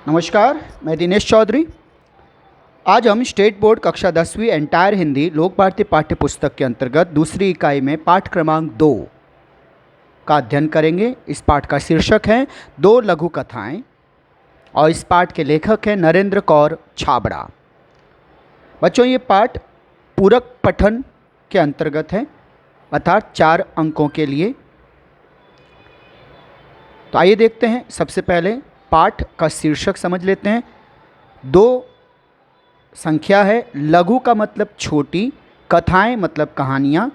नमस्कार, मैं दिनेश चौधरी। आज हम स्टेट बोर्ड कक्षा 10वीं एंटायर हिंदी लोक भारती पाठ्य पुस्तक के अंतर्गत दूसरी इकाई में पाठ क्रमांक 2 का अध्ययन करेंगे। इस पाठ का शीर्षक है दो लघु कथाएं और इस पाठ के लेखक हैं नरेंद्र कौर छाबड़ा। बच्चों, ये पाठ पूरक पठन के अंतर्गत है, अर्थात 4 अंकों के लिए। तो आइए देखते हैं। सबसे पहले पाठ का शीर्षक समझ लेते हैं। दो संख्या है, लघु का मतलब छोटी, कथाएं मतलब कहानियाँ।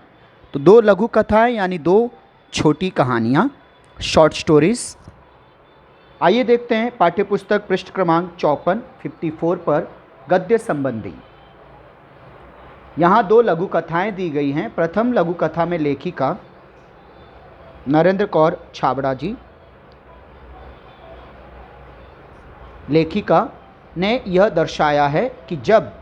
तो दो लघु कथाएं यानी दो छोटी कहानियाँ, शॉर्ट स्टोरीज। आइए देखते हैं पाठ्यपुस्तक पृष्ठ क्रमांक 54 पर गद्य संबंधी। यहाँ दो लघु कथाएं दी गई हैं। प्रथम लघु कथा में लेखिका नरेंद्र कौर छाबड़ा जी, लेखिका ने यह दर्शाया है कि जब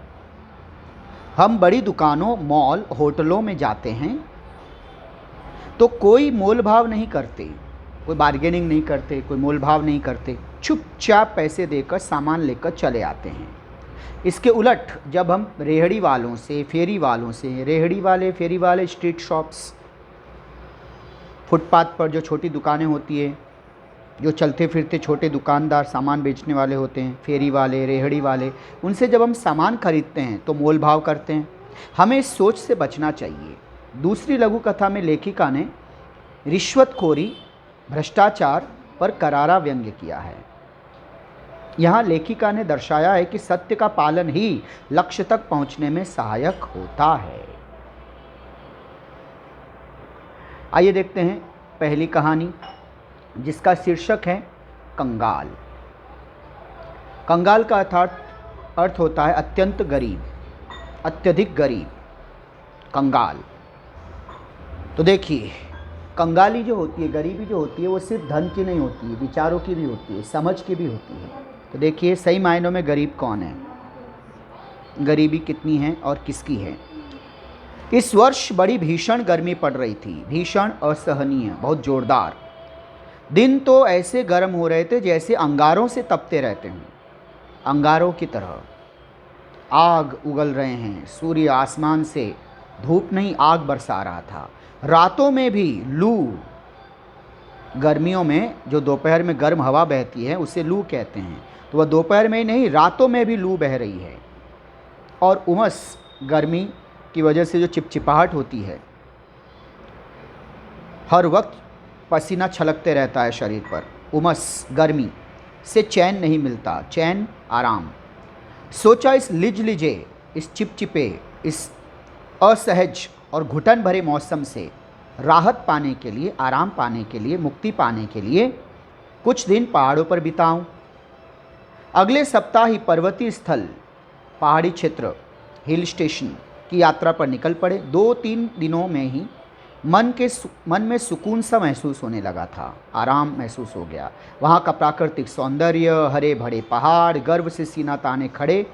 हम बड़ी दुकानों, मॉल, होटलों में जाते हैं तो कोई मोल भाव नहीं करते, कोई बार्गेनिंग नहीं करते, कोई मोल भाव नहीं करते, चुपचाप पैसे देकर सामान लेकर चले आते हैं। इसके उलट जब हम रेहड़ी वालों से, फेरी वालों से, रेहड़ी वाले, फेरी वाले, स्ट्रीट शॉप्स, फुटपाथ पर जो छोटी दुकानें होती है, जो चलते फिरते छोटे दुकानदार सामान बेचने वाले होते हैं, फेरी वाले, रेहड़ी वाले, उनसे जब हम सामान खरीदते हैं तो मोल भाव करते हैं। हमें इस सोच से बचना चाहिए। दूसरी लघु कथा में लेखिका ने रिश्वतखोरी, भ्रष्टाचार पर करारा व्यंग्य किया है। यहाँ लेखिका ने दर्शाया है कि सत्य का पालन ही लक्ष्य तक पहुँचने में सहायक होता है। आइए देखते हैं पहली कहानी, जिसका शीर्षक है कंगाल। कंगाल का अर्थ होता है अत्यंत गरीब, अत्यधिक गरीब, कंगाल। तो देखिए, कंगाली जो होती है, गरीबी जो होती है, वो सिर्फ धन की नहीं होती है, विचारों की भी होती है, समझ की भी होती है। तो देखिए, सही मायनों में गरीब कौन है, गरीबी कितनी है और किसकी है। इस वर्ष बड़ी भीषण गर्मी पड़ रही थी, भीषण, असहनीय, बहुत जोरदार। दिन तो ऐसे गर्म हो रहे थे जैसे अंगारों से तपते रहते हैं, अंगारों की तरह। आग उगल रहे हैं, सूर्य आसमान से धूप नहीं आग बरसा रहा था। रातों में भी लू, गर्मियों में जो दोपहर में गर्म हवा बहती है उसे लू कहते हैं, तो वह दोपहर में ही नहीं, रातों में भी लू बह रही है। और उमस, गर्मी की वजह से जो चिपचिपाहट होती है, हर वक्त पसीना छलकते रहता है शरीर पर। उमस, गर्मी से चैन नहीं मिलता, चैन, आराम। सोचा इस लिजे, इस चिपचिपे, इस असहज और घुटन भरे मौसम से राहत पाने के लिए, आराम पाने के लिए, मुक्ति पाने के लिए कुछ दिन पहाड़ों पर बिताऊं। अगले सप्ताह ही पर्वतीय स्थल, पहाड़ी क्षेत्र, हिल स्टेशन की यात्रा पर निकल पड़े। 2-3 दिनों में ही मन में सुकून सा महसूस होने लगा था, आराम महसूस हो गया। वहाँ का प्राकृतिक सौंदर्य, हरे भरे पहाड़, गर्व से सीना ताने खड़े,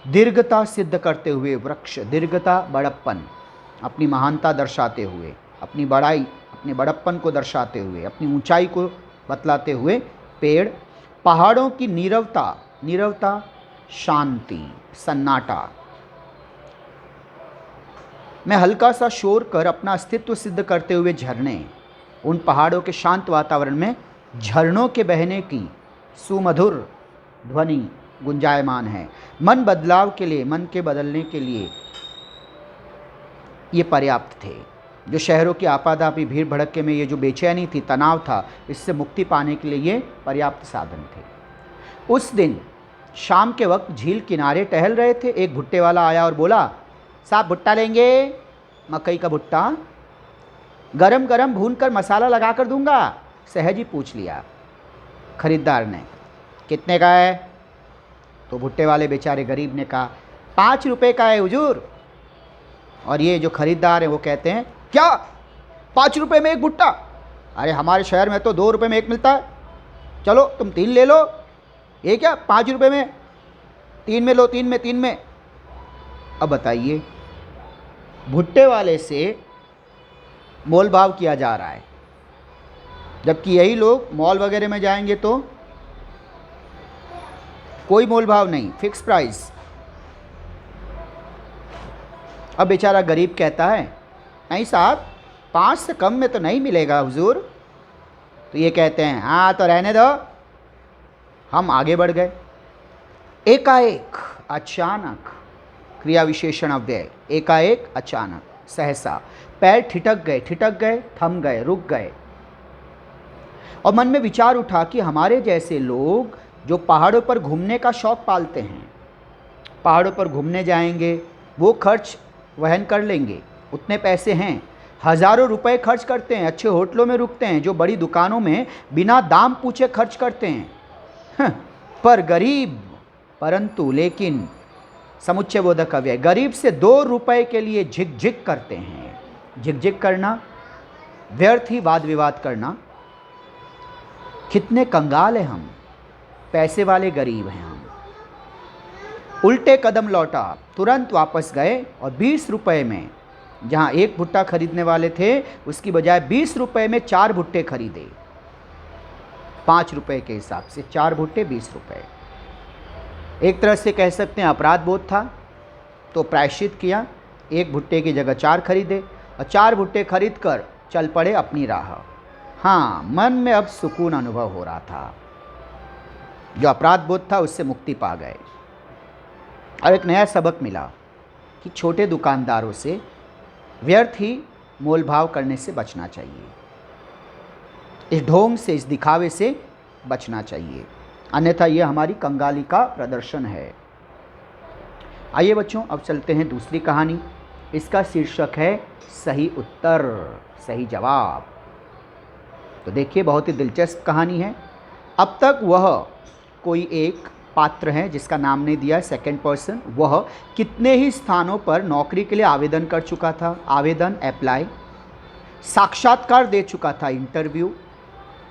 दीर्घता सिद्ध करते हुए वृक्ष, दीर्घता, बड़प्पन, अपनी महानता दर्शाते हुए, अपनी बड़ाई, अपने बड़प्पन को दर्शाते हुए, अपनी ऊंचाई को बतलाते हुए पेड़, पहाड़ों की नीरवता, नीरवता, शांति, सन्नाटा में हल्का सा शोर कर अपना अस्तित्व सिद्ध करते हुए झरने, उन पहाड़ों के शांत वातावरण में झरनों के बहने की सुमधुर ध्वनि गुंजायमान है। मन बदलाव के लिए, मन के बदलने के लिए ये पर्याप्त थे। जो शहरों की आपाधापी, भीड़ भड़के में ये जो बेचैनी थी, तनाव था, इससे मुक्ति पाने के लिए ये पर्याप्त साधन थे। उस दिन शाम के वक्त झील किनारे टहल रहे थे। एक भुट्टे वाला आया और बोला, साहब भुट्टा लेंगे? मकई का भुट्टा, गरम गरम भून कर मसाला लगा कर दूंगा। सहज ही पूछ लिया खरीदार ने, कितने का है? तो भुट्टे वाले बेचारे गरीब ने कहा, 5 रुपये का है हुजूर। और ये जो खरीदार हैं वो कहते हैं, क्या 5 रुपये में एक भुट्टा? अरे हमारे शहर में तो 2 रुपये में एक मिलता है, चलो तुम 3 ले लो। ये क्या 5 रुपये में? 3 में लो, 3 में, 3 में। अब बताइए, भुट्टे वाले से मोल भाव किया जा रहा है, जबकि यही लोग मॉल वगैरह में जाएंगे तो कोई मोल भाव नहीं, फिक्स प्राइस। अब बेचारा गरीब कहता है नहीं साहब, 5 से कम में तो नहीं मिलेगा हुजूर। तो ये कहते हैं हाँ तो रहने दो। हम आगे बढ़ गए। एकाएक, अचानक, क्रिया विशेषण अव्यय, एकाएक, अचानक, सहसा, पैर ठिठक गए, थम गए, रुक गए। और मन में विचार उठा कि हमारे जैसे लोग जो पहाड़ों पर घूमने का शौक़ पालते हैं, पहाड़ों पर घूमने जाएंगे, वो खर्च वहन कर लेंगे, उतने पैसे हैं, हज़ारों रुपए खर्च करते हैं, अच्छे होटलों में रुकते हैं, जो बड़ी दुकानों में बिना दाम पूछे खर्च करते हैं। पर गरीब, परंतु, लेकिन, समुच्चय बोधक अव्यय, गरीब से 2 रुपए के लिए झिकझिक करते हैं। झिकझिक करना, व्यर्थ ही वाद विवाद करना। कितने कंगाल हैं हम, पैसे वाले गरीब हैं हम। उल्टे कदम लौटा, तुरंत वापस गए और 20 रुपए में, जहाँ 1 भुट्टा खरीदने वाले थे उसकी बजाय 20 रुपए में 4 भुट्टे खरीदे। 5 रुपए के हिसाब से 4 भुट्टे 20 रुपए। एक तरह से कह सकते हैं अपराध बोध था, तो प्रायश्चित किया, 1 भुट्टे की जगह 4 खरीदे और 4 भुट्टे खरीद कर चल पड़े अपनी राह। हाँ, मन में अब सुकून अनुभव हो रहा था, जो अपराध बोध था उससे मुक्ति पा गए। और एक नया सबक मिला कि छोटे दुकानदारों से व्यर्थ ही मोल भाव करने से बचना चाहिए, इस ढोंग से, इस दिखावे से बचना चाहिए, अन्यथा यह हमारी कंगाली का प्रदर्शन है। आइए बच्चों, अब चलते हैं दूसरी कहानी। इसका शीर्षक है सही उत्तर, सही जवाब। तो देखिए, बहुत ही दिलचस्प कहानी है। अब तक वह कोई एक पात्र है जिसका नाम नहीं दिया, सेकंड पर्सन, वह कितने ही स्थानों पर नौकरी के लिए आवेदन कर चुका था, आवेदन, अप्लाई, साक्षात्कार दे चुका था, इंटरव्यू,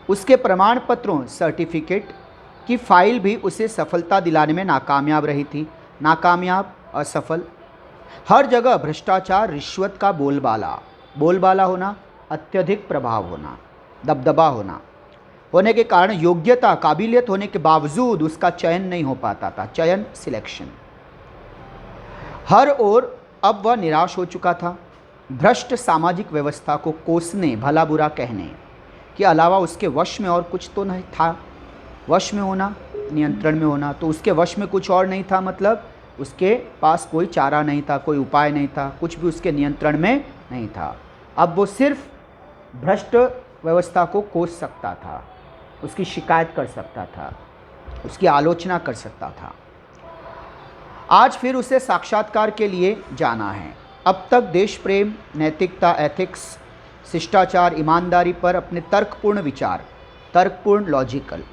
उसके प्रमाण पत्रों, सर्टिफिकेट की फाइल भी उसे सफलता दिलाने में नाकामयाब रही थी, नाकामयाब, असफल। हर जगह भ्रष्टाचार, रिश्वत का बोलबाला, बोलबाला होना, अत्यधिक प्रभाव होना, दबदबा होने के कारण योग्यता, काबिलियत होने के बावजूद उसका चयन नहीं हो पाता था, चयन, सिलेक्शन। हर ओर अब वह निराश हो चुका था। भ्रष्ट सामाजिक व्यवस्था को कोसने, भला बुरा कहने के अलावा उसके वश में और कुछ तो नहीं था। वश में होना, नियंत्रण में होना, तो उसके वश में कुछ और नहीं था, मतलब उसके पास कोई चारा नहीं था, कोई उपाय नहीं था, कुछ भी उसके नियंत्रण में नहीं था। अब वो सिर्फ भ्रष्ट व्यवस्था को कोस सकता था, उसकी शिकायत कर सकता था, उसकी आलोचना कर सकता था। आज फिर उसे साक्षात्कार के लिए जाना है। अब तक देश प्रेम, नैतिकता, एथिक्स, शिष्टाचार, ईमानदारी पर अपने तर्कपूर्ण विचार, तर्कपूर्ण लॉजिकल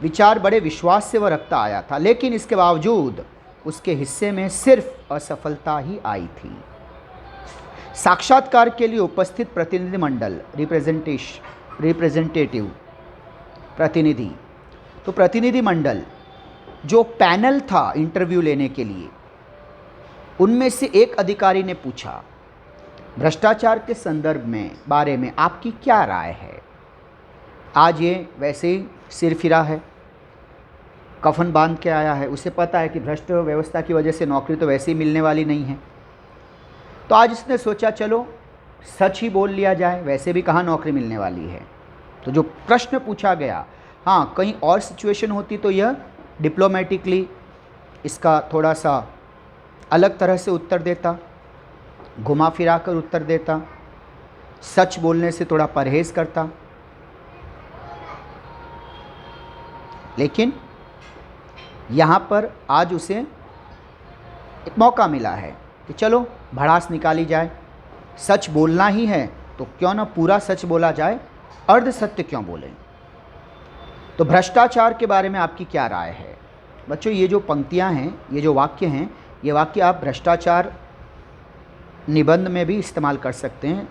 विचार बड़े विश्वास से वह रखता आया था, लेकिन इसके बावजूद उसके हिस्से में सिर्फ असफलता ही आई थी। साक्षात्कार के लिए उपस्थित प्रतिनिधिमंडल, रिप्रेजेंटेटिव, प्रतिनिधि, तो प्रतिनिधिमंडल जो पैनल था इंटरव्यू लेने के लिए, उनमें से एक अधिकारी ने पूछा, भ्रष्टाचार के संदर्भ में, बारे में आपकी क्या राय है? आज ये वैसे ही सिर फिरा है, कफन बांध के आया है, उसे पता है कि भ्रष्ट व्यवस्था की वजह से नौकरी तो वैसे ही मिलने वाली नहीं है। तो आज इसने सोचा चलो सच ही बोल लिया जाए, वैसे भी कहाँ नौकरी मिलने वाली है। तो जो प्रश्न पूछा गया, हाँ कहीं और सिचुएशन होती तो यह डिप्लोमेटिकली इसका थोड़ा सा अलग तरह से उत्तर देता, घुमा फिरा कर उत्तर देता, सच बोलने से थोड़ा परहेज़ करता। लेकिन यहाँ पर आज उसे एक मौका मिला है कि चलो भड़ास निकाली जाए, सच बोलना ही है तो क्यों ना पूरा सच बोला जाए, अर्ध सत्य क्यों बोलें। तो भ्रष्टाचार के बारे में आपकी क्या राय है? बच्चों, ये जो पंक्तियाँ हैं, ये जो वाक्य हैं, ये वाक्य आप भ्रष्टाचार निबंध में भी इस्तेमाल कर सकते हैं।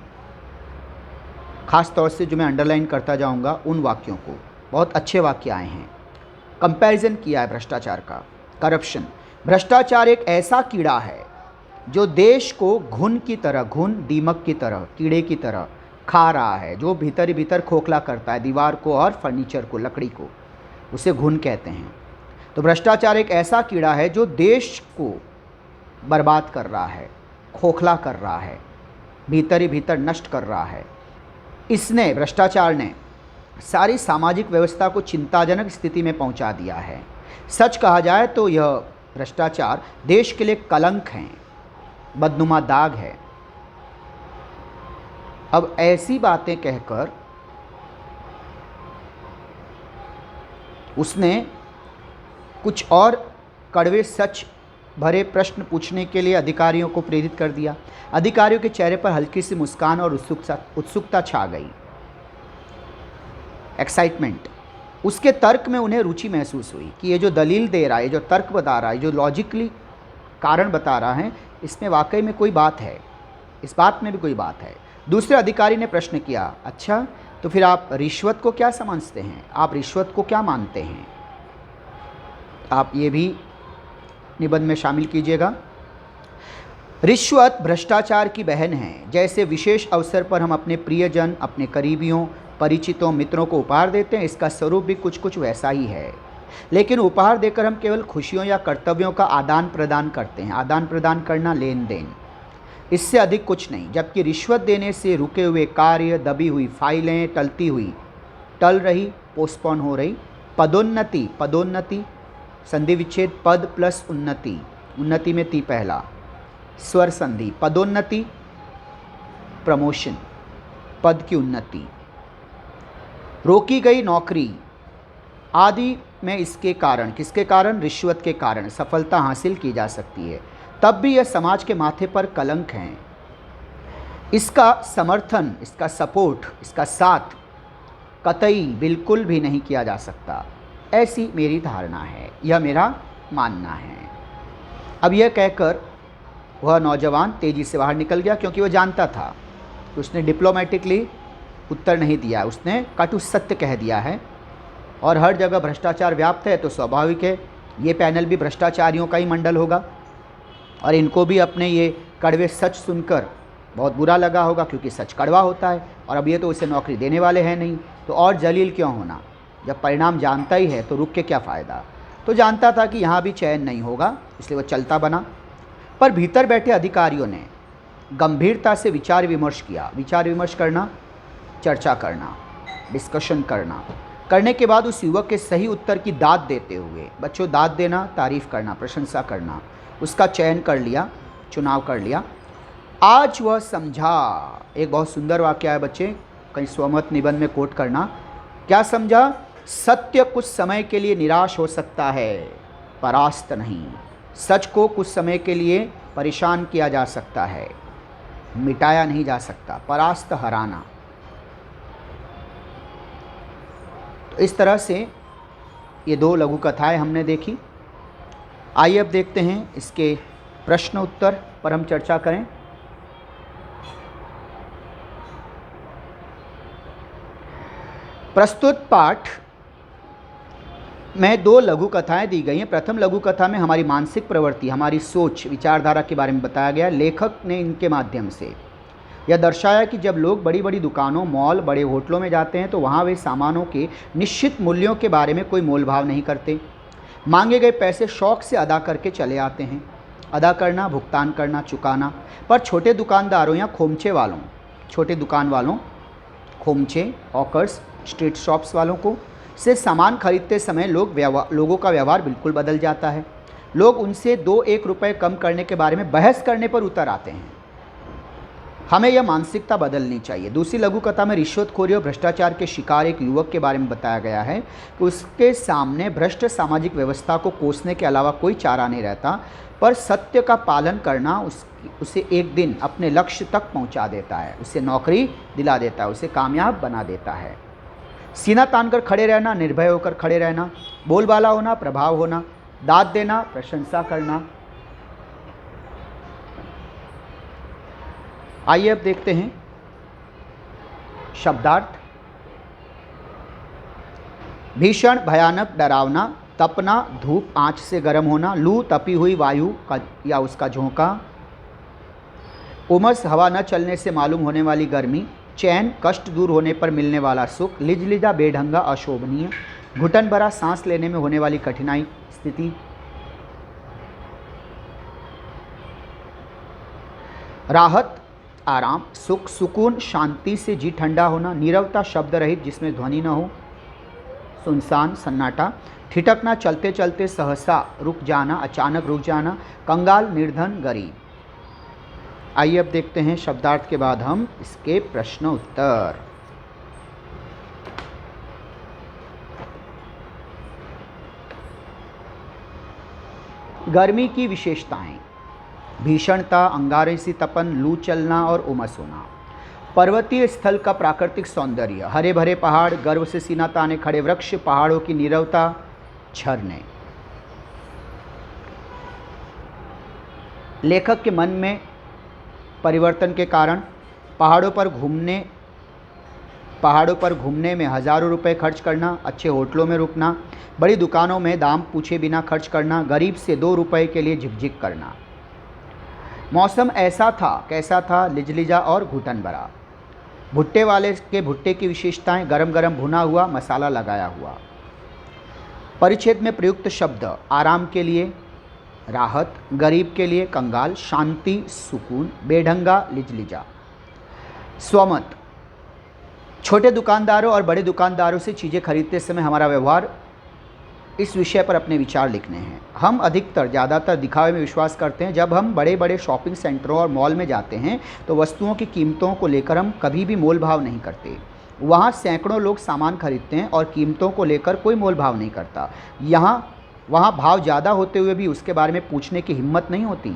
ख़ास तौर से जो मैं अंडरलाइन करता जाऊंगा उन वाक्यों को, बहुत अच्छे वाक्य आए हैं। कंपैरिजन किया है भ्रष्टाचार का। करप्शन, भ्रष्टाचार एक ऐसा कीड़ा है जो देश को घुन की तरह, घुन दीमक की तरह, कीड़े की तरह खा रहा है, जो भीतर ही भीतर खोखला करता है दीवार को और फर्नीचर को, लकड़ी को, उसे घुन कहते हैं। तो भ्रष्टाचार एक ऐसा कीड़ा है जो देश को बर्बाद कर रहा है, खोखला कर रहा है, भीतर ही भीतर नष्ट कर रहा है। इसने, भ्रष्टाचार ने सारी सामाजिक व्यवस्था को चिंताजनक स्थिति में पहुंचा दिया है। सच कहा जाए तो यह भ्रष्टाचार देश के लिए कलंक है, बदनुमा दाग है। अब ऐसी बातें कहकर उसने कुछ और कड़वे सच भरे प्रश्न पूछने के लिए अधिकारियों को प्रेरित कर दिया। अधिकारियों के चेहरे पर हल्की सी मुस्कान और उत्सुकता छा गई, एक्साइटमेंट। उसके तर्क में उन्हें रुचि महसूस हुई कि ये जो दलील दे रहा है, जो तर्क बता रहा है, जो लॉजिकली कारण बता रहा है, इसमें वाकई में कोई बात है, इस बात में भी कोई बात है। दूसरे अधिकारी ने प्रश्न किया, अच्छा तो फिर आप रिश्वत को क्या समझते हैं, आप रिश्वत को क्या मानते हैं? आप ये भी निबंध में शामिल कीजिएगा। रिश्वत भ्रष्टाचार की बहन है। जैसे विशेष अवसर पर हम अपने प्रियजन, अपने करीबियों, परिचितों, मित्रों को उपहार देते हैं, इसका स्वरूप भी कुछ कुछ वैसा ही है। लेकिन उपहार देकर हम केवल खुशियों या कर्तव्यों का आदान प्रदान करते हैं। आदान प्रदान करना, लेन देन, इससे अधिक कुछ नहीं। जबकि रिश्वत देने से रुके हुए कार्य, दबी हुई फाइलें, टल रही, पोस्टपोन हो रही, पदोन्नति, संधि विच्छेद, पद प्लस उन्नति, उन्नति में ती पहला, स्वर संधि, पदोन्नति, प्रमोशन, पद की उन्नति, रोकी गई नौकरी आदि में इसके कारण, किसके कारण? रिश्वत के कारण सफलता हासिल की जा सकती है। तब भी यह समाज के माथे पर कलंक है। इसका समर्थन, इसका सपोर्ट, इसका साथ कतई बिल्कुल भी नहीं किया जा सकता। ऐसी मेरी धारणा है, यह मेरा मानना है। अब यह कहकर वह नौजवान तेजी से बाहर निकल गया, क्योंकि वह जानता था कि उसने डिप्लोमेटिकली उत्तर नहीं दिया, उसने कटु सत्य कह दिया है। और हर जगह भ्रष्टाचार व्याप्त है तो स्वाभाविक है ये पैनल भी भ्रष्टाचारियों का ही मंडल होगा, और इनको भी अपने ये कड़वे सच सुनकर बहुत बुरा लगा होगा, क्योंकि सच कड़वा होता है। और अब ये तो उसे नौकरी देने वाले हैं नहीं, तो और जलील क्यों होना? जब परिणाम जानता ही है तो रुक के क्या फ़ायदा? तो जानता था कि यहाँ भी चयन नहीं होगा, इसलिए वह चलता बना। पर भीतर बैठे अधिकारियों ने गंभीरता से विचार विमर्श किया। विचार विमर्श करना, चर्चा करना, डिस्कशन करने के बाद उस युवक के सही उत्तर की दाद देते हुए, बच्चों दाद देना, तारीफ़ करना, प्रशंसा करना, उसका चयन कर लिया, चुनाव कर लिया। आज वह समझा, एक बहुत सुंदर वाक्य है बच्चे, कहीं स्वमत निबंध में कोट करना। क्या समझा? सत्य कुछ समय के लिए निराश हो सकता है, परास्त नहीं। सच को कुछ समय के लिए परेशान किया जा सकता है, मिटाया नहीं जा सकता। परास्त, हराना। तो इस तरह से ये दो लघु कथाएं हमने देखी। आइए अब देखते हैं इसके प्रश्न उत्तर पर हम चर्चा करें। प्रस्तुत पाठ में दो लघु कथाएं दी गई हैं। प्रथम लघु कथा में हमारी मानसिक प्रवृत्ति, हमारी सोच, विचारधारा के बारे में बताया गया। लेखक ने इनके माध्यम से यह दर्शाया कि जब लोग बड़ी बड़ी दुकानों, मॉल, बड़े होटलों में जाते हैं तो वहाँ वे सामानों के निश्चित मूल्यों के बारे में कोई मोलभाव नहीं करते। मांगे गए पैसे शौक से अदा करके चले आते हैं। अदा करना, भुगतान करना, चुकाना। पर छोटे दुकानदारों या खोमचे वालों, छोटे दुकान वालों, खोमचे, हॉकर्स, स्ट्रीट शॉप्स वालों को से सामान खरीदते समय लोगों का व्यवहार बिल्कुल बदल जाता है। लोग उनसे 2-1 रुपये कम करने के बारे में बहस करने पर उतर आते हैं। हमें यह मानसिकता बदलनी चाहिए। दूसरी लघु कथा में रिश्वतखोरी और भ्रष्टाचार के शिकार एक युवक के बारे में बताया गया है कि उसके सामने भ्रष्ट सामाजिक व्यवस्था को कोसने के अलावा कोई चारा नहीं रहता, पर सत्य का पालन करना उसे एक दिन अपने लक्ष्य तक पहुंचा देता है, उसे नौकरी दिला देता है, उसे कामयाब बना देता है। सीना तानकर खड़े रहना, निर्भय होकर खड़े रहना, बोलबाला होना, प्रभाव होना, दाद देना, प्रशंसा करना। आइए अब देखते हैं शब्दार्थ। भीषण, भयानक, डरावना, तपना, धूप, आंच से गर्म होना, लू, तपी हुई वायु का या उसका झोंका, उमस, हवा न चलने से मालूम होने वाली गर्मी, चैन, कष्ट दूर होने पर मिलने वाला सुख, लिजलिजा, बेढंगा, अशोभनीय, घुटन भरा सांस लेने में होने वाली कठिनाई स्थिति, राहत, आराम, सुख, सुकून, शांति से जी ठंडा होना, नीरवता, शब्द रहित जिसमें ध्वनि न हो, सुनसान, सन्नाटा, ठिठकना, चलते चलते सहसा रुक जाना, अचानक रुक जाना, कंगाल, निर्धन, गरीब। आइए अब देखते हैं शब्दार्थ के बाद हम इसके प्रश्न उत्तर। गर्मी की विशेषताएं: भीषणता, अंगारे तपन, लू चलना और उमस होना। पर्वतीय स्थल का प्राकृतिक सौंदर्य, हरे भरे पहाड़, गर्व से सीना ताने खड़े वृक्ष, पहाड़ों की नीरवता, झरने। लेखक के मन में परिवर्तन के कारण पहाड़ों पर घूमने में हज़ारों रुपए खर्च करना, अच्छे होटलों में रुकना, बड़ी दुकानों में दाम पूछे बिना खर्च करना, गरीब से 2 रुपए के लिए झिकझिक करना। मौसम ऐसा था, कैसा था, लिजलिजा और घुटन भरा। भुट्टे वाले के भुट्टे की विशेषताएं: गरम गरम भुना हुआ, मसाला लगाया हुआ। परिच्छेद में प्रयुक्त शब्द: आराम के लिए राहत, गरीब के लिए कंगाल, शांति सुकून, बेढंगा लिजलिजा। स्वमत: छोटे दुकानदारों और बड़े दुकानदारों से चीज़ें खरीदते समय हमारा व्यवहार, इस विषय पर अपने विचार लिखने हैं। हम ज़्यादातर दिखावे में विश्वास करते हैं। जब हम बड़े बड़े शॉपिंग सेंटरों और मॉल में जाते हैं तो वस्तुओं की कीमतों को लेकर हम कभी भी मोल भाव नहीं करते। वहाँ सैकड़ों लोग सामान खरीदते हैं और कीमतों को लेकर कोई मोल भाव नहीं करता। वहाँ भाव ज़्यादा होते हुए भी उसके बारे में पूछने की हिम्मत नहीं होती,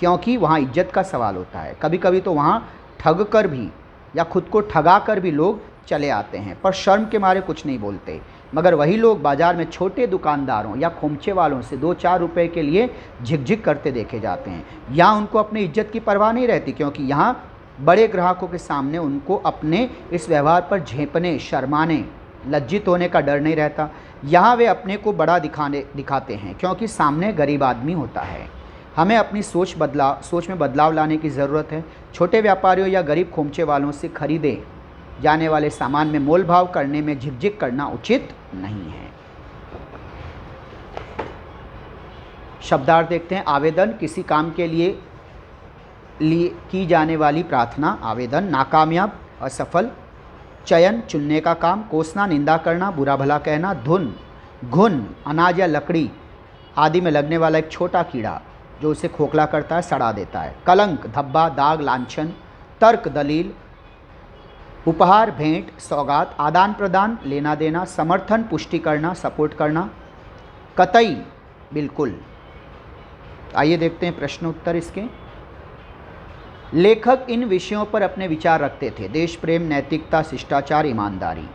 क्योंकि वहाँ इज्जत का सवाल होता है। कभी कभी तो वहाँ ठग कर भी या खुद को ठगा कर भी लोग चले आते हैं, पर शर्म के मारे कुछ नहीं बोलते। मगर वही लोग बाज़ार में छोटे दुकानदारों या खोमचे वालों से 2-4 रुपए के लिए झिकझिक करते देखे जाते हैं। यहाँ उनको अपनी इज्जत की परवाह नहीं रहती, क्योंकि यहाँ बड़े ग्राहकों के सामने उनको अपने इस व्यवहार पर झेंपने, शर्माने, लज्जित होने का डर नहीं रहता। यहाँ वे अपने को बड़ा दिखाते हैं, क्योंकि सामने गरीब आदमी होता है। हमें अपनी सोच में बदलाव लाने की ज़रूरत है। छोटे व्यापारियों या गरीब खोमचे वालों से खरीदे जाने वाले सामान में मोल भाव करने में झिकझिक करना उचित नहीं है। शब्दार्थ देखते हैं। आवेदन: किसी काम के लिए की जाने वाली प्रार्थना, आवेदन। नाकामयाब, असफल। चयन: चुनने का काम। कोसना: निंदा करना, बुरा भला कहना। धुन: घुन, अनाज या लकड़ी आदि में लगने वाला एक छोटा कीड़ा जो उसे खोखला करता है, सड़ा देता है। कलंक: धब्बा, दाग, लांछन। तर्क: दलील। उपहार: भेंट, सौगात। आदान प्रदान: लेना देना। समर्थन: पुष्टि करना, सपोर्ट करना। कतई: बिल्कुल। आइए देखते हैं प्रश्न उत्तर इसके। लेखक इन विषयों पर अपने विचार रखते थे: देश प्रेम, नैतिकता, शिष्टाचार, ईमानदारी।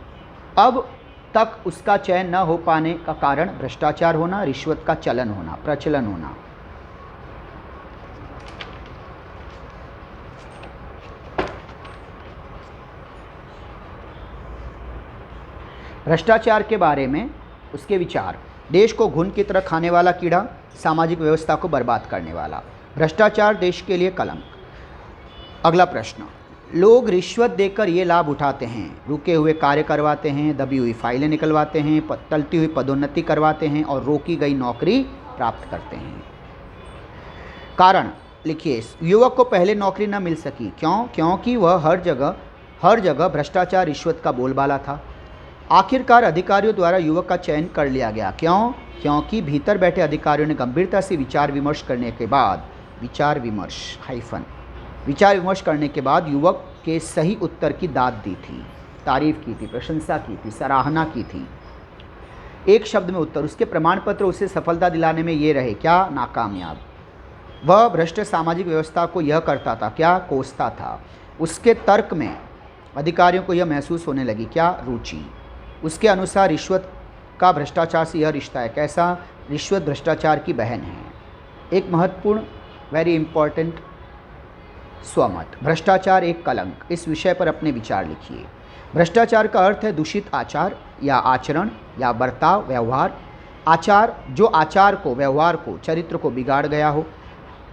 अब तक उसका चयन न हो पाने का कारण भ्रष्टाचार होना, रिश्वत का प्रचलन होना। भ्रष्टाचार के बारे में उसके विचार: देश को घुन की तरह खाने वाला कीड़ा, सामाजिक व्यवस्था को बर्बाद करने वाला। भ्रष्टाचार देश के लिए कलंक। अगला प्रश्न: लोग रिश्वत देकर ये लाभ उठाते हैं: रुके हुए कार्य करवाते हैं, दबी हुई फाइलें निकलवाते हैं, टलती हुई पदोन्नति करवाते हैं और रोकी गई नौकरी प्राप्त करते हैं। कारण लिखिए। युवक को पहले नौकरी न मिल सकी। क्यों? क्योंकि वह हर जगह भ्रष्टाचार, रिश्वत का बोलबाला था। आखिरकार अधिकारियों द्वारा युवक का चयन कर लिया गया। क्यों? क्योंकि भीतर बैठे अधिकारियों ने गंभीरता से विचार विमर्श करने के बाद युवक के सही उत्तर की दाद दी थी, तारीफ की थी, प्रशंसा की थी, सराहना की थी। एक शब्द में उत्तर। उसके प्रमाण पत्र उसे सफलता दिलाने में ये रहे। क्या? नाकामयाब। वह भ्रष्ट सामाजिक व्यवस्था को यह करता था। क्या? कोसता था। उसके तर्क में अधिकारियों को यह महसूस होने लगी। क्या? रुचि। उसके अनुसार रिश्वत का भ्रष्टाचार से यह रिश्ता है। कैसा? रिश्वत भ्रष्टाचार की बहन है। एक महत्वपूर्ण, वेरी इंपॉर्टेंट स्वमत: भ्रष्टाचार एक कलंक। इस विषय पर अपने विचार लिखिए। भ्रष्टाचार का अर्थ है दूषित आचार या आचरण या बर्ताव, व्यवहार। आचार जो आचार को, व्यवहार को, चरित्र को बिगाड़ गया हो।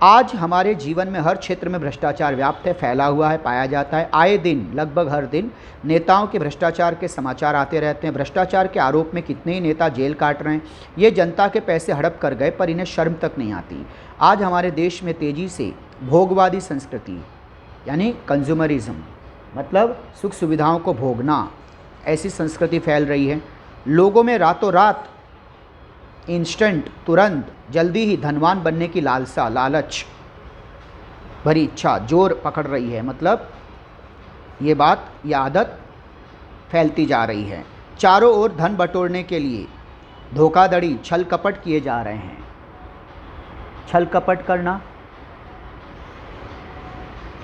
आज हमारे जीवन में हर क्षेत्र में भ्रष्टाचार व्याप्त है, फैला हुआ है, पाया जाता है। आए दिन, लगभग हर दिन नेताओं के भ्रष्टाचार के समाचार आते रहते हैं। भ्रष्टाचार के आरोप में कितने ही नेता जेल काट रहे हैं। ये जनता के पैसे हड़प कर गए, पर इन्हें शर्म तक नहीं आती। आज हमारे देश में तेज़ी से भोगवादी संस्कृति यानी कंज्यूमरिज्म, मतलब सुख सुविधाओं को भोगना, ऐसी संस्कृति फैल रही है। लोगों में रातों रात इंस्टेंट, तुरंत, जल्दी ही धनवान बनने की लालसा, लालच भरी इच्छा जोर पकड़ रही है। मतलब ये बात, ये आदत फैलती जा रही है। चारों ओर धन बटोरने के लिए धोखाधड़ी, छल कपट किए जा रहे हैं। छल कपट करना,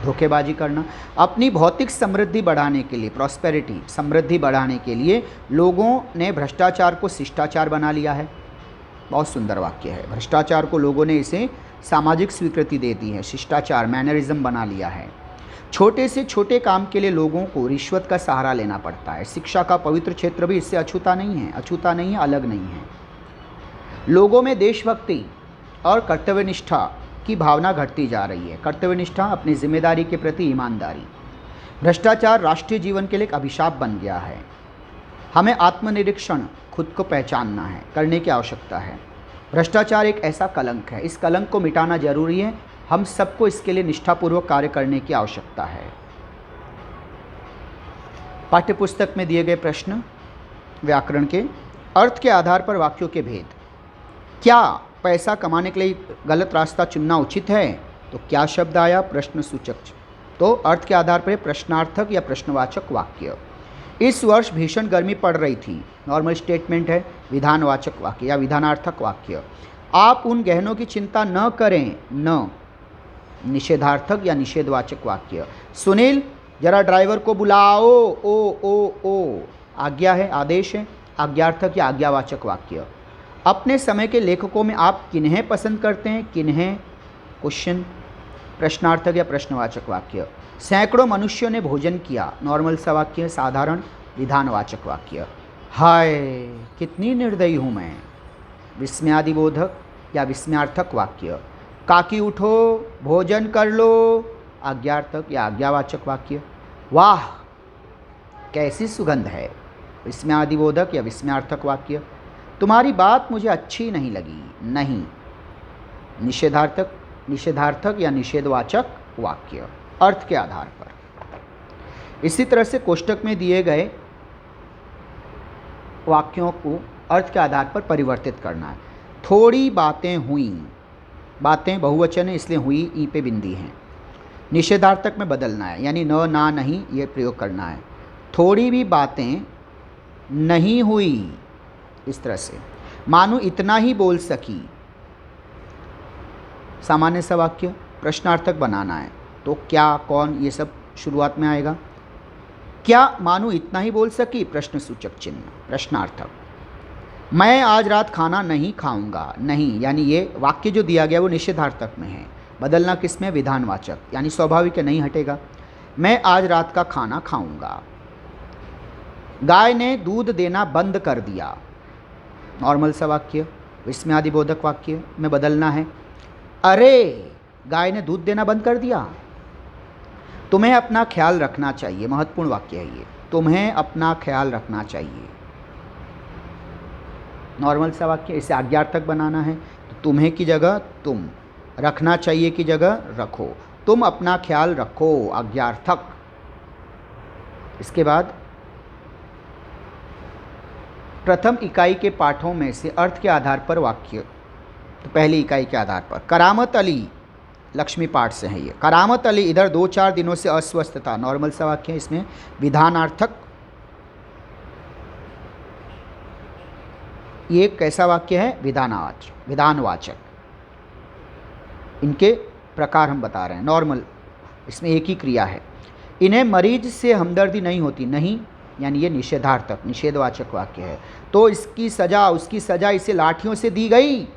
धोखेबाजी करना, अपनी भौतिक समृद्धि बढ़ाने के लिए, प्रॉस्पेरिटी, समृद्धि बढ़ाने के लिए लोगों ने भ्रष्टाचार को शिष्टाचार बना लिया है। बहुत सुंदर वाक्य है। भ्रष्टाचार को लोगों ने इसे सामाजिक स्वीकृति दे दी है, शिष्टाचार, मैनरिज्म बना लिया है। छोटे से छोटे काम के लिए लोगों को रिश्वत का सहारा लेना पड़ता है। शिक्षा का पवित्र क्षेत्र भी इससे अछूता नहीं है, अलग नहीं है। लोगों में देशभक्ति और कर्तव्यनिष्ठा की भावना घटती जा रही है। कर्तव्यनिष्ठा, अपनी जिम्मेदारी के प्रति ईमानदारी। भ्रष्टाचार राष्ट्रीय जीवन के लिए एक अभिशाप बन गया है। हमें आत्मनिरीक्षण, खुद को पहचानना है, करने की आवश्यकता है। भ्रष्टाचार एक ऐसा कलंक है, इस कलंक को मिटाना जरूरी है। हम सबको इसके लिए निष्ठापूर्वक कार्य करने की आवश्यकता है। पाठ्यपुस्तक में दिए गए प्रश्न व्याकरण के, अर्थ के आधार पर वाक्यों के भेद। क्या पैसा कमाने के लिए गलत रास्ता चुनना उचित है? तो क्या शब्द आया? प्रश्न सूचक। तो अर्थ के आधार पर प्रश्नार्थक या प्रश्नवाचक वाक्य। इस वर्ष भीषण गर्मी पड़ रही थी, नॉर्मल स्टेटमेंट है। विधानवाचक वाक्य या विधानार्थक वाक्य। आप उन गहनों की चिंता न करें, न, निषेधार्थक या निषेधवाचक वाक्य। सुनील, जरा ड्राइवर को बुलाओ, ओ, आज्ञा है, आदेश है। आज्ञार्थक या आज्ञावाचक वाक्य। अपने समय के लेखकों में आप किन्हें पसंद करते हैं? किन्हें? क्वेश्चन, प्रश्नार्थक या प्रश्नवाचक वाक्य। सैकड़ों मनुष्यों ने भोजन किया, नॉर्मल सा वाक्य, साधारण, विधानवाचक वाक्य। हाय कितनी निर्दयी हूँ मैं, विस्मयादिबोधक या विस्मयार्थक वाक्य। काकी उठो, भोजन कर लो, आज्ञार्थक या आज्ञावाचक वाक्य। वाह कैसी सुगंध है, विस्मयादिबोधक या विस्मयार्थक वाक्य। तुम्हारी बात मुझे अच्छी नहीं लगी, नहीं, निषेधार्थक या निषेधवाचक वाक्य, अर्थ के आधार पर। इसी तरह से कोष्टक में दिए गए वाक्यों को अर्थ के आधार पर परिवर्तित करना है। थोड़ी बातें हुई, बातें बहुवचन है इसलिए हुई ई पे बिंदी है। निषेधार्थक में बदलना है, यानी न, ना, नहीं, ये प्रयोग करना है। थोड़ी भी बातें नहीं हुई, इस तरह से। मानो इतना ही बोल सकी, सामान्य सा वाक्य। प्रश्नार्थक बनाना है, तो क्या, कौन, ये सब शुरुआत में आएगा। क्या मानो इतना ही बोल सकी, प्रश्न सूचक चिन्ह, प्रश्नार्थक। मैं आज रात खाना नहीं खाऊंगा, नहीं, यानी ये वाक्य जो दिया गया वो निषेधार्थक में है। बदलना किस में? विधानवाचक, यानी स्वाभाविक है, नहीं हटेगा। मैं आज रात का खाना खाऊंगा। गाय ने दूध देना बंद कर दिया, नॉर्मल सा वाक्य। विस्मयादिबोधक वाक्य में बदलना है। अरे गाय ने दूध देना बंद कर दिया। तुम्हें अपना ख्याल रखना चाहिए, महत्वपूर्ण वाक्य है ये। तुम्हें अपना ख्याल रखना चाहिए, नॉर्मल सा वाक्य। इसे आज्ञार्थक बनाना है, तो तुम्हें की जगह तुम, रखना चाहिए की जगह रखो। तुम अपना ख्याल रखो, आज्ञार्थक। इसके बाद प्रथम इकाई के पाठों में से अर्थ के आधार पर वाक्य। तो पहली इकाई के आधार पर, करामत अली, लक्ष्मी पाठ से है ये। करामत अली इधर 2-4 दिनों से अस्वस्थ था, नॉर्मल सा वाक्य। इसमें विधानार्थक, ये कैसा वाक्य है? विधानवाचक। इनके प्रकार हम बता रहे हैं, नॉर्मल, इसमें एक ही क्रिया है। इन्हें मरीज से हमदर्दी नहीं होती, नहीं, यानी ये निषेधार्थक, निषेधवाचक वाक्य है। तो इसकी सजा, उसकी सजा इसे लाठियों से दी गई,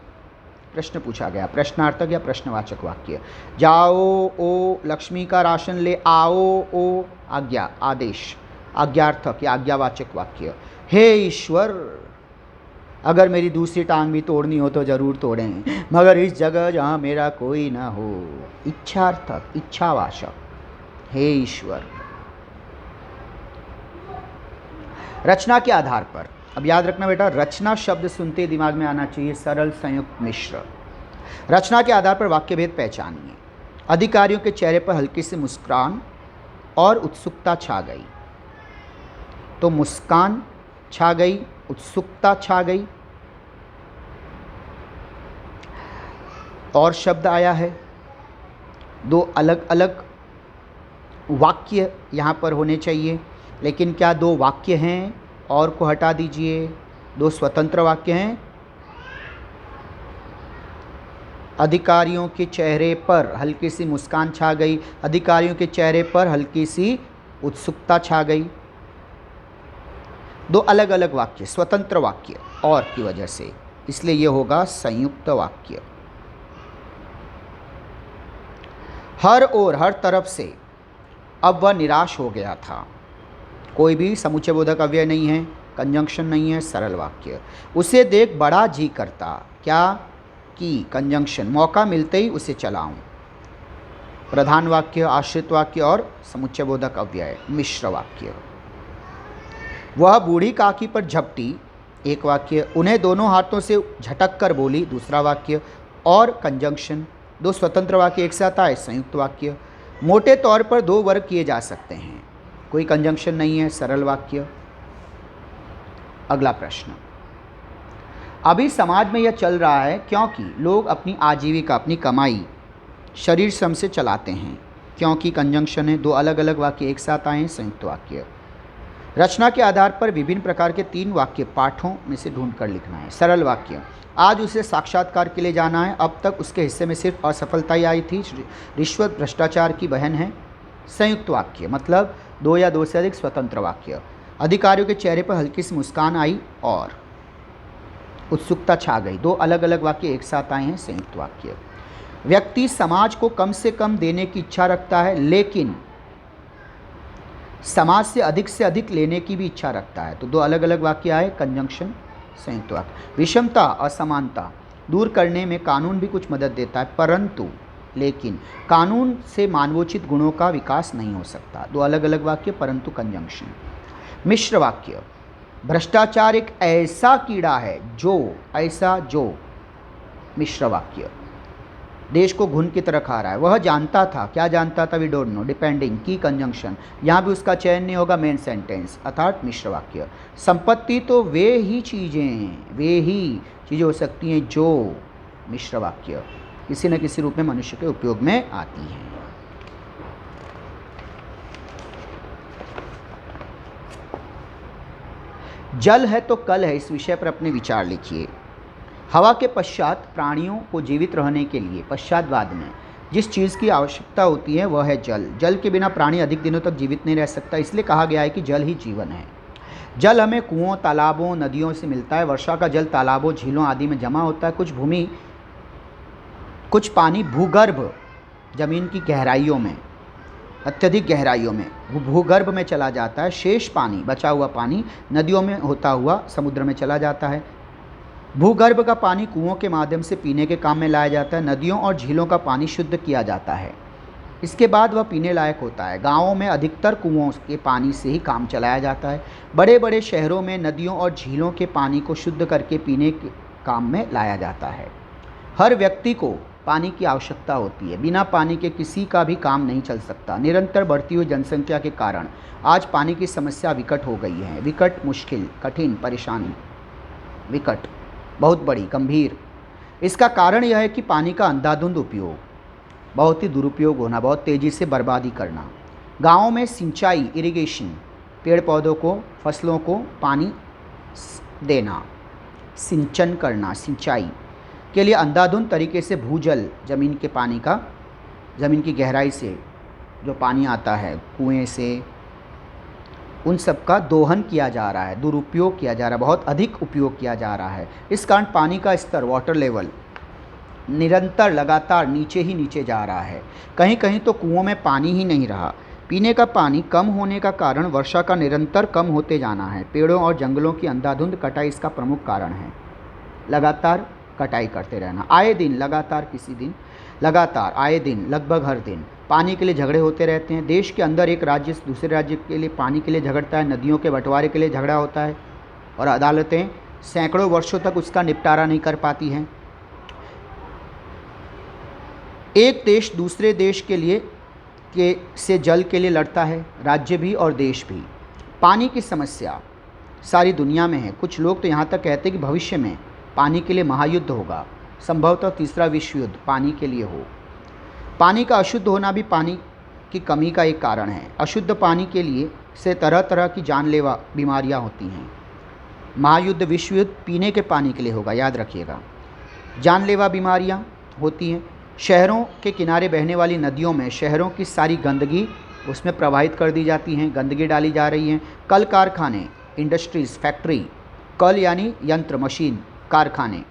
प्रश्न पूछा गया, प्रश्नार्थक या प्रश्नवाचक वाक्य। जाओ ओ लक्ष्मी का राशन ले आओ, ओ आज्ञा, आदेश, आज्ञार्थक या आज्ञावाचक वाक्य। हे ईश्वर, अगर मेरी दूसरी टांग भी तोड़नी हो तो ज़रूर तोड़ें, मगर इस जगह जहाँ मेरा कोई ना हो। इच्छार्थक, इच्छावाचक, हे ईश्वर। रचना के आधार पर, अब याद रखना बेटा, रचना शब्द सुनते ही दिमाग में आना चाहिए सरल, संयुक्त, मिश्र। रचना के आधार पर वाक्य भेद पहचानिए। अधिकारियों के चेहरे पर हल्की सी मुस्कान और उत्सुकता छा गई। तो मुस्कान छा गई, उत्सुकता छा गई। और शब्द आया है, दो अलग अलग वाक्य यहाँ पर होने चाहिए, लेकिन क्या दो वाक्य हैं? और को हटा दीजिए, दो स्वतंत्र वाक्य हैं। अधिकारियों के चेहरे पर हल्की सी मुस्कान छा गई, अधिकारियों के चेहरे पर हल्की सी उत्सुकता छा गई। दो अलग अलग वाक्य, स्वतंत्र वाक्य और की वजह से, इसलिए यह होगा संयुक्त वाक्य। हर ओर, हर तरफ से अब वह निराश हो गया था। कोई भी समुच्चयबोधक अव्यय नहीं है, कंजंक्शन नहीं है, सरल वाक्य। उसे देख बड़ा जी करता, क्या की, कंजंक्शन, मौका मिलते ही उसे चलाऊं। प्रधान वाक्य, आश्रित वाक्य और समुच्चयबोधक अव्यय, मिश्र वाक्य। वह बूढ़ी काकी पर झपटी, एक वाक्य। उन्हें दोनों हाथों से झटक कर बोली, दूसरा वाक्य। और कंजंक्शन, दो स्वतंत्र वाक्य एक साथ आए, संयुक्त वाक्य। मोटे तौर पर दो वर्ग किए जा सकते हैं, कोई कंजंक्शन नहीं है, सरल वाक्य। अगला प्रश्न, अभी समाज में यह चल रहा है क्योंकि लोग अपनी आजीविका, अपनी कमाई शरीर श्रम से चलाते हैं। क्योंकि कंजंक्शन है, दो अलग अलग वाक्य एक साथ आए, संयुक्त वाक्य। रचना के आधार पर विभिन्न प्रकार के 3 वाक्य पाठों में से ढूंढकर लिखना है। सरल वाक्य, आज उसे साक्षात्कार के लिए जाना है, अब तक उसके हिस्से में सिर्फ असफलता ही आई थी, रिश्वत भ्रष्टाचार की बहन है। संयुक्त वाक्य मतलब 2 या 2 से अधिक स्वतंत्र वाक्य। अधिकारियों के चेहरे पर हल्की सी मुस्कान आई और उत्सुकता छा गई, दो अलग अलग वाक्य एक साथ आए हैं, संयुक्त वाक्य। व्यक्ति समाज को कम से कम देने की इच्छा रखता है, लेकिन समाज से अधिक लेने की भी इच्छा रखता है। तो दो अलग अलग वाक्य आए, कंजंक्शन, संयुक्त वाक्य। विषमता, असमानता दूर करने में कानून भी कुछ मदद देता है, परंतु लेकिन कानून से मानवोचित गुणों का विकास नहीं हो सकता। दो अलग अलग वाक्य, परंतु कंजंक्शन। मिश्र वाक्य, भ्रष्टाचार एक ऐसा कीड़ा है जो मिश्र वाक्य देश को घुन की तरह खा रहा है। वह जानता था, क्या जानता था, वी डोंट नो, डिपेंडिंग, की कंजंक्शन, यहाँ भी उसका चयन नहीं होगा, मेन सेंटेंस, अर्थात मिश्र वाक्य। संपत्ति तो वे ही चीज़ें हो सकती हैं जो, मिश्र वाक्य, किसी न किसी रूप में मनुष्य के उपयोग में आती हैं। जल है तो कल है, इस विषय पर अपने विचार लिखिए। हवा के पश्चात प्राणियों को जीवित रहने के लिए पश्चातवाद में जिस चीज़ की आवश्यकता होती है वह है जल। जल के बिना प्राणी अधिक दिनों तक जीवित नहीं रह सकता, इसलिए कहा गया है कि जल ही जीवन है। जल हमें कुओं, तालाबों, नदियों से मिलता है। वर्षा का जल तालाबों, झीलों आदि में जमा होता है। कुछ पानी भूगर्भ, जमीन की गहराइयों में, अत्यधिक गहराइयों में भूगर्भ में चला जाता है। शेष पानी, बचा हुआ पानी, नदियों में होता हुआ समुद्र में चला जाता है। भूगर्भ का पानी कुओं के माध्यम से पीने के काम में लाया जाता है। नदियों और झीलों का पानी शुद्ध किया जाता है, इसके बाद वह पीने लायक होता है। गाँवों में अधिकतर कुओं के पानी से ही काम चलाया जाता है। बड़े बड़े शहरों में नदियों और झीलों के पानी को शुद्ध करके पीने के काम में लाया जाता है। हर व्यक्ति को पानी की आवश्यकता होती है, बिना पानी के किसी का भी काम नहीं चल सकता। निरंतर बढ़ती हुई जनसंख्या के कारण आज पानी की समस्या विकट हो गई है। विकट, मुश्किल, कठिन, परेशानी, विकट, बहुत बड़ी, गंभीर। इसका कारण यह है कि पानी का अंधाधुंध उपयोग, बहुत ही दुरुपयोग होना, बहुत तेज़ी से बर्बादी करना। गाँवों में सिंचाई, इरिगेशन, पेड़ पौधों को, फसलों को पानी देना, सिंचन करना, सिंचाई के लिए अंधाधुंध तरीके से भूजल, ज़मीन के पानी का, ज़मीन की गहराई से जो पानी आता है कुएं से, उन सब का दोहन किया जा रहा है, दुरुपयोग किया जा रहा है, बहुत अधिक उपयोग किया जा रहा है। इस कारण पानी का स्तर, वाटर लेवल निरंतर लगातार नीचे ही नीचे जा रहा है। कहीं कहीं तो कुओं में पानी ही नहीं रहा। पीने का पानी कम होने का कारण वर्षा का निरंतर कम होते जाना है। पेड़ों और जंगलों की अंधाधुंध कटाई इसका प्रमुख कारण है। लगातार कटाई करते रहना, आए दिन, लगातार किसी दिन, लगातार आए दिन, लगभग हर दिन पानी के लिए झगड़े होते रहते हैं। देश के अंदर एक राज्य से दूसरे राज्य के लिए पानी के लिए झगड़ता है, नदियों के बंटवारे के लिए झगड़ा होता है और अदालतें सैकड़ों वर्षों तक उसका निपटारा नहीं कर पाती हैं। एक देश दूसरे देश के लिए से जल के लिए लड़ता है, राज्य भी और देश भी। पानी की समस्या सारी दुनिया में है। कुछ लोग तो यहाँ तक कहते हैं कि भविष्य में पानी के लिए महायुद्ध होगा, संभवतः तीसरा विश्व युद्ध पानी के लिए हो। पानी का अशुद्ध होना भी पानी की कमी का एक कारण है। अशुद्ध पानी के लिए से तरह तरह की जानलेवा बीमारियाँ होती हैं। महायुद्ध, विश्व युद्ध पीने के पानी के लिए होगा, याद रखिएगा। जानलेवा बीमारियाँ होती हैं। शहरों के किनारे बहने वाली नदियों में शहरों की सारी गंदगी उसमें प्रवाहित कर दी जाती हैं, गंदगी डाली जा रही है। कल कारखाने, इंडस्ट्रीज़, फैक्ट्री, कल यानी यंत्र, मशीन, कारखाने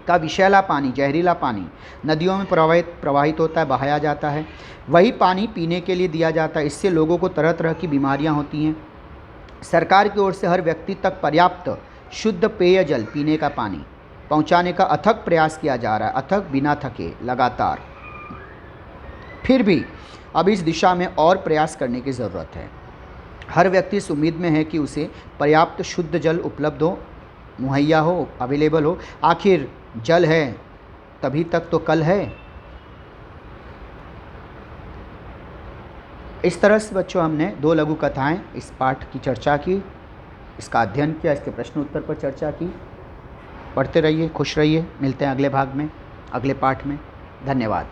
का विषैला पानी, जहरीला पानी नदियों में प्रवाहित होता है, बहाया जाता है। वही पानी पीने के लिए दिया जाता है। इससे लोगों को तरह तरह की बीमारियां होती हैं। सरकार की ओर से हर व्यक्ति तक पर्याप्त शुद्ध पेयजल, पीने का पानी पहुंचाने का अथक प्रयास किया जा रहा है, अथक, बिना थके, लगातार। फिर भी अब इस दिशा में और प्रयास करने की ज़रूरत है। हर व्यक्ति इस उम्मीद में है कि उसे पर्याप्त शुद्ध जल उपलब्ध हो, मुहैया हो, अवेलेबल हो। आखिर जल है तभी तक तो कल है। इस तरह से बच्चों हमने 2 लघु कथाएं इस पाठ की चर्चा की, इसका अध्ययन किया, इसके प्रश्न उत्तर पर चर्चा की। पढ़ते रहिए, खुश रहिए। मिलते हैं अगले भाग में, अगले पाठ में। धन्यवाद।